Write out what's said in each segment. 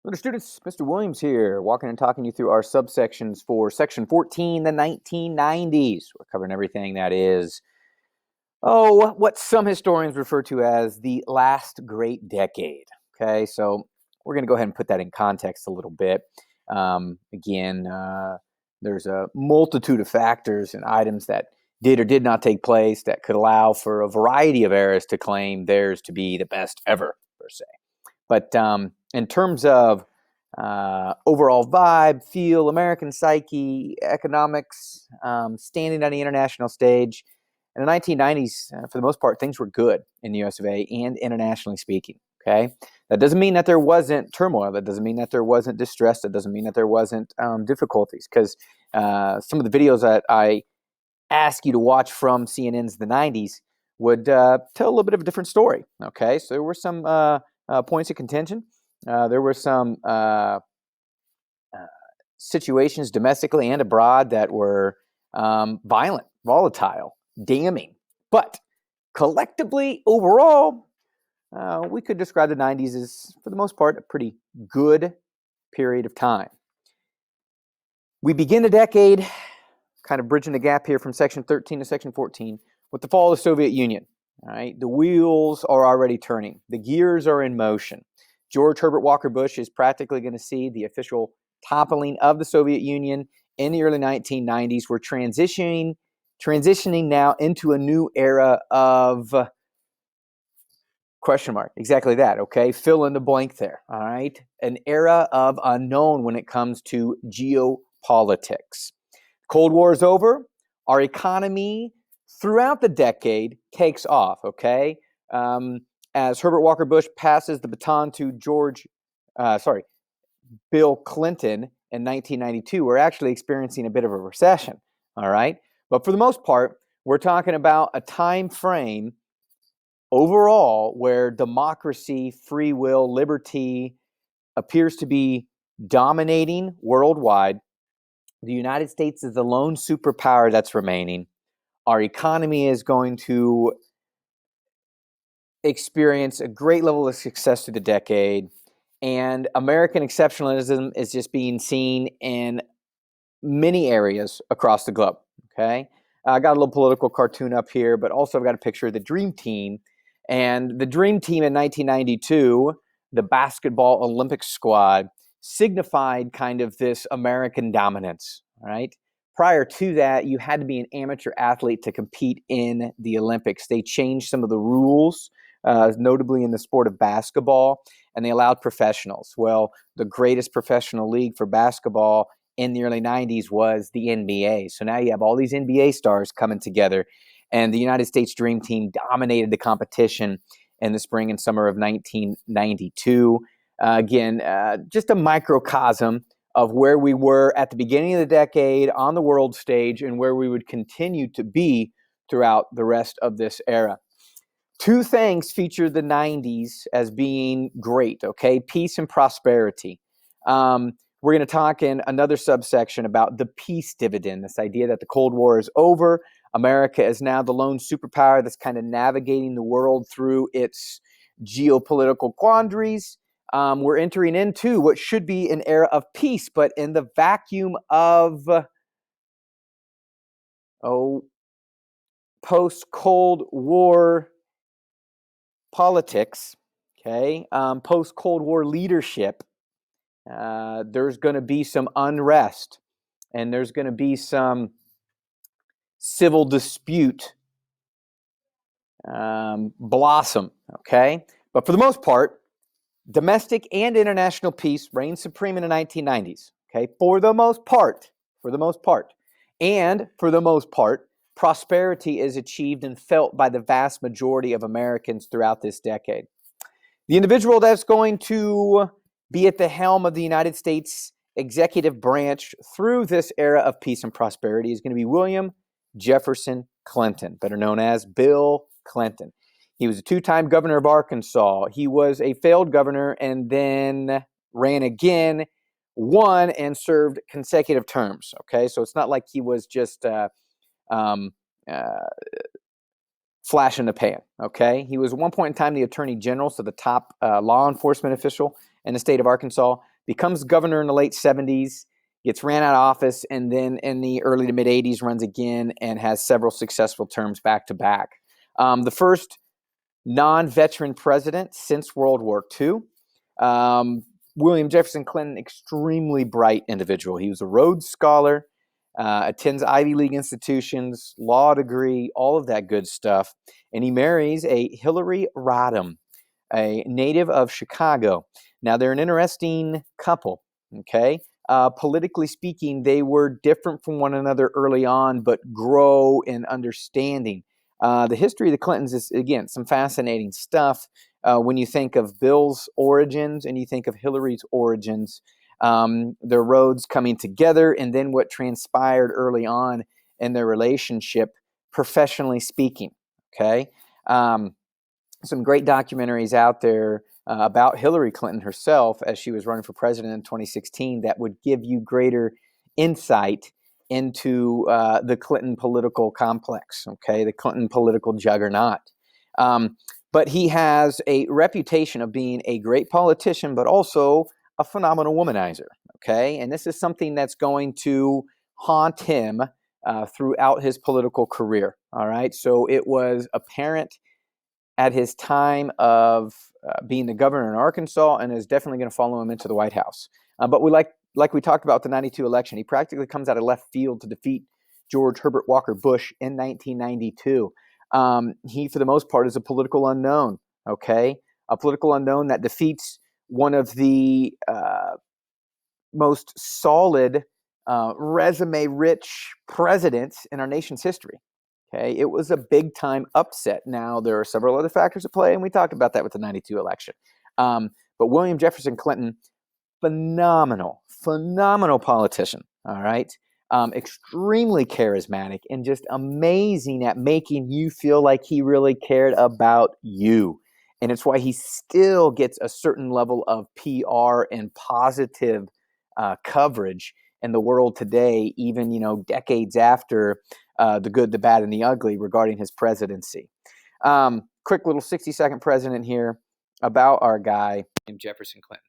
Hello, students. Mr. Williams here, walking and talking you through our subsections for Section 14, the 1990s. We're covering everything that is, what some historians refer to as the last great decade. Okay, so we're going to go ahead and put that in context a little bit. There's a multitude of factors and items that did or did not take place that could allow for a variety of eras to claim theirs to be the best ever, per se. But in terms of overall vibe, feel, American psyche, economics, standing on the international stage, in the 1990s, for the most part, things were good in the US of A and internationally speaking. Okay, that doesn't mean that there wasn't turmoil. That doesn't mean that there wasn't distress. That doesn't mean that there wasn't difficulties. Because some of the videos that I ask you to watch from CNN's the 90s would tell a little bit of a different story. Okay, so there were some points of contention. There were some situations domestically and abroad that were violent, volatile, damning. But collectively, overall, we could describe the 90s as, for the most part, a pretty good period of time. We begin the decade, kind of bridging the gap here from Section 13 to Section 14, with the fall of the Soviet Union. All right, the wheels are already turning. The gears are in motion. George Herbert Walker Bush is practically going to see the official toppling of the Soviet Union in the early 1990s. We're transitioning now into a new era of question mark. Exactly that, okay? Fill in the blank there, all right? An era of unknown when it comes to geopolitics. Cold War is over. Our economy throughout the decade takes off, okay? As Herbert Walker Bush passes the baton to Bill Clinton in 1992, we're actually experiencing a bit of a recession, all right? But for the most part, we're talking about a time frame overall where democracy, free will, liberty appears to be dominating worldwide. The United States is the lone superpower that's remaining. Our economy is going to experience a great level of success through the decade, and American exceptionalism is just being seen in many areas across the globe. Okay, I got a little political cartoon up here, but also I've got a picture of the Dream Team, and the Dream Team in 1992, the basketball Olympic squad, signified kind of this American dominance. Right. Prior to that, you had to be an amateur athlete to compete in the Olympics. They changed some of the rules, notably in the sport of basketball, and they allowed professionals. Well, the greatest professional league for basketball in the early 90s was the NBA. So now you have all these NBA stars coming together, and the United States Dream Team dominated the competition in the spring and summer of 1992. Just a microcosm of where we were at the beginning of the decade on the world stage and where we would continue to be throughout the rest of this era. Two things feature the 90s as being great, okay? Peace and prosperity. We're going to talk in another subsection about the peace dividend, this idea that the Cold War is over. America is now the lone superpower that's kind of navigating the world through its geopolitical quandaries. We're entering into what should be an era of peace, but in the vacuum of post-Cold War politics, okay, post-Cold War leadership, there's going to be some unrest, and there's going to be some civil dispute blossom, okay? But for the most part, domestic and international peace reigns supreme in the 1990s, okay? For the most part. And for the most part, prosperity is achieved and felt by the vast majority of Americans throughout this decade. The individual that's going to be at the helm of the United States executive branch through this era of peace and prosperity is going to be William Jefferson Clinton, better known as Bill Clinton. He was a two-time governor of Arkansas. He was a failed governor and then ran again, won, and served consecutive terms. Okay, so it's not like he was just flash in the pan. Okay, he was at one point in time the attorney general, so the top law enforcement official in the state of Arkansas. becomes governor in the late 70s, gets ran out of office, and then in the early to mid 80s runs again and has several successful terms back to back. The first non-veteran president since World War II. William Jefferson Clinton, extremely bright individual. He was a Rhodes Scholar, attends Ivy League institutions, law degree, all of that good stuff. And he marries a Hillary Rodham, a native of Chicago. Now, they're an interesting couple, okay? Politically speaking, they were different from one another early on, but grow in understanding. The history of the Clintons is, again, some fascinating stuff. When you think of Bill's origins and you think of Hillary's origins, their roads coming together, and then what transpired early on in their relationship, professionally speaking, okay? Some great documentaries out there about Hillary Clinton herself as she was running for president in 2016 that would give you greater insight into the Clinton political complex, okay, the Clinton political juggernaut. But he has a reputation of being a great politician, but also a phenomenal womanizer, okay? And this is something that's going to haunt him throughout his political career, all right? So it was apparent at his time of being the governor in Arkansas, and is definitely going to follow him into the White House. But we like we talked about the 92 election, he practically comes out of left field to defeat George Herbert Walker Bush in 1992. He, for the most part, is a political unknown, okay? A political unknown that defeats one of the most solid, resume-rich presidents in our nation's history. Okay, it was a big-time upset. Now, there are several other factors at play, and we talked about that with the 92 election. But William Jefferson Clinton, phenomenal politician, all right? Extremely charismatic and just amazing at making you feel like he really cared about you. And it's why he still gets a certain level of PR and positive coverage in the world today, even, decades after the good, the bad, and the ugly regarding his presidency. Quick little 60-second president here about our guy named Jefferson Clinton.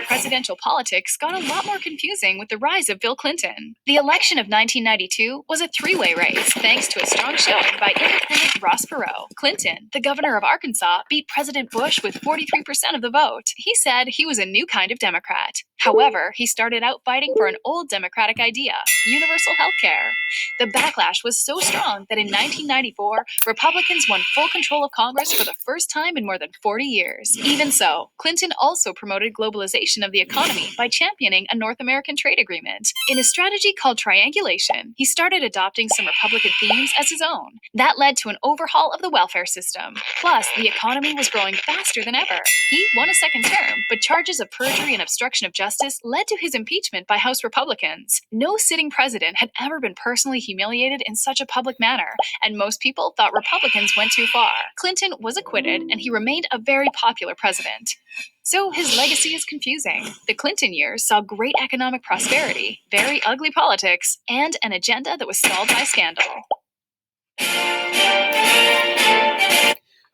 Presidential politics got a lot more confusing with the rise of Bill Clinton. The election of 1992 was a three-way race thanks to a strong showing by independent Ross Perot. Clinton, the governor of Arkansas, beat President Bush with 43% of the vote. He said he was a new kind of Democrat. However, he started out fighting for an old Democratic idea, universal health care. The backlash was so strong that in 1994, Republicans won full control of Congress for the first time in more than 40 years. Even so, Clinton also promoted globalization of the economy by championing a North American trade agreement. In a strategy called triangulation, he started adopting some Republican themes as his own. That led to an overhaul of the welfare system. Plus, the economy was growing faster than ever. He won a second term, but charges of perjury and obstruction of justice led to his impeachment by House Republicans. No sitting president had ever been personally humiliated in such a public manner, and most people thought Republicans went too far. Clinton was acquitted, and he remained a very popular president. So his legacy is confusing. The Clinton years saw great economic prosperity, very ugly politics, and an agenda that was stalled by scandal.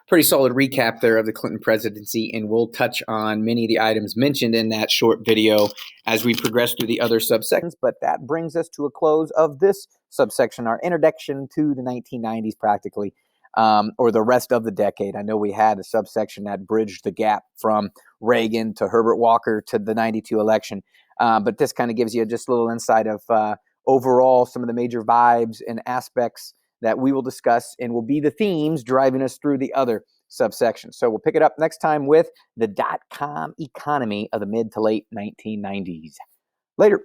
Pretty solid recap there of the Clinton presidency, and we'll touch on many of the items mentioned in that short video as we progress through the other subsections. But that brings us to a close of this subsection, our introduction to the 1990s practically, or the rest of the decade. I know we had a subsection that bridged the gap from Reagan to Herbert Walker to the 92 election. But this kind of gives you just a little insight of overall some of the major vibes and aspects that we will discuss and will be the themes driving us through the other subsections. So we'll pick it up next time with the dot-com economy of the mid to late 1990s. Later.